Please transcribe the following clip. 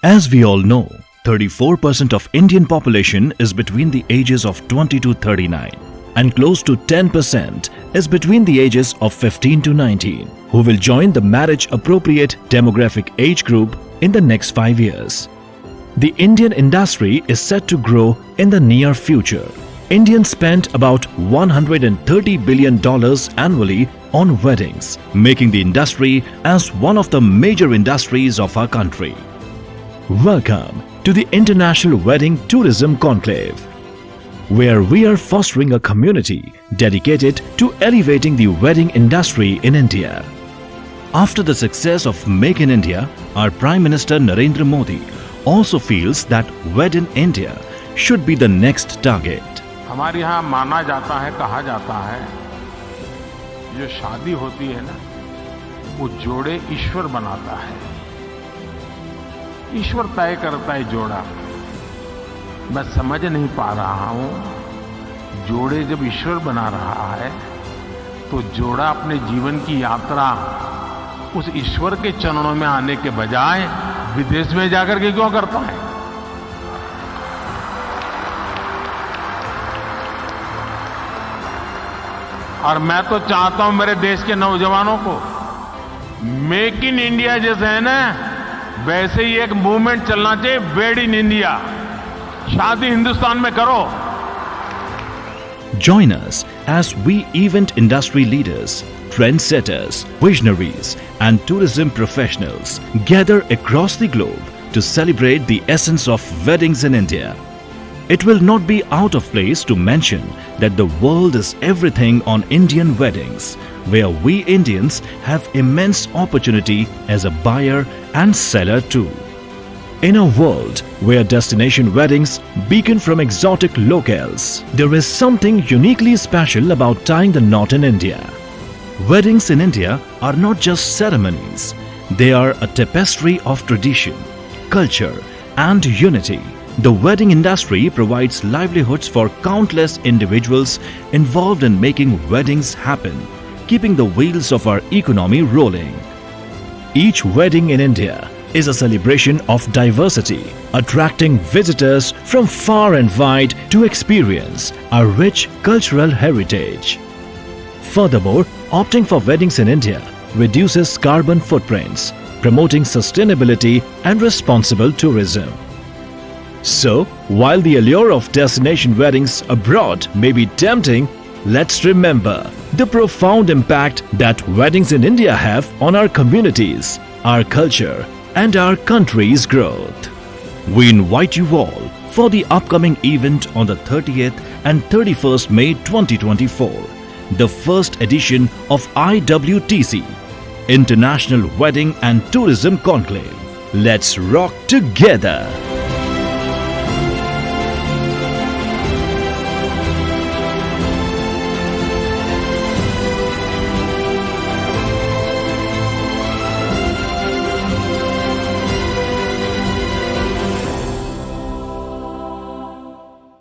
As we all know, 34% of Indian population is between the ages of 20 to 39 and close to 10% is between the ages of 15 to 19 who will join the marriage appropriate demographic age group in the next 5 years. The Indian industry is set to grow in the near future. Indians spend about $130 billion annually on weddings, making the industry as one of the major industries of our country. Welcome to the International Wedding Tourism Conclave, where we are fostering a community dedicated to elevating the wedding industry in India. After the success of Make in India, our Prime Minister Narendra Modi also feels that Wed in India should be the next target. हमारे यहाँ माना जाता है, कहा जाता है, जो शादी होती है ना, वो जोड़े ईश्वर बनाता है, ईश्वर तय करता है जोड़ा। मैं समझ नहीं पा रहा हूँ, जोड़े जब ईश्वर बना रहा है तो जोड़ा अपने जीवन की यात्रा उस ईश्वर के चरणों में आने के बजाय विदेश में जाकर के क्यों करता है? और मैं तो चाहता हूं मेरे देश के नौजवानों को मेक इन इंडिया जैसे है ना, वैसे ही एक मूवमेंट चलना चाहिए, वेड इन इंडिया। शादी हिंदुस्तान में करो। Join us as we event industry leaders, trendsetters, visionaries and tourism professionals gather across the globe to celebrate the essence of weddings in India. It will not be out of place to mention that the world is everything on Indian weddings, where we Indians have immense opportunity as a buyer and seller too. In a world where destination weddings beacon from exotic locales, there is something uniquely special about tying the knot in India. Weddings in India are not just ceremonies, they are a tapestry of tradition, culture and unity. The wedding industry provides livelihoods for countless individuals involved in making weddings happen, keeping the wheels of our economy rolling. Each wedding in India is a celebration of diversity, attracting visitors from far and wide to experience our rich cultural heritage. Furthermore, opting for weddings in India reduces carbon footprints, promoting sustainability and responsible tourism. So, while the allure of destination weddings abroad may be tempting, let's remember the profound impact that weddings in India have on our communities, our culture, and our country's growth. We invite you all for the upcoming event on the 30th and 31st May 2024, the first edition of IWTC, International Wedding and Tourism Conclave. Let's rock together!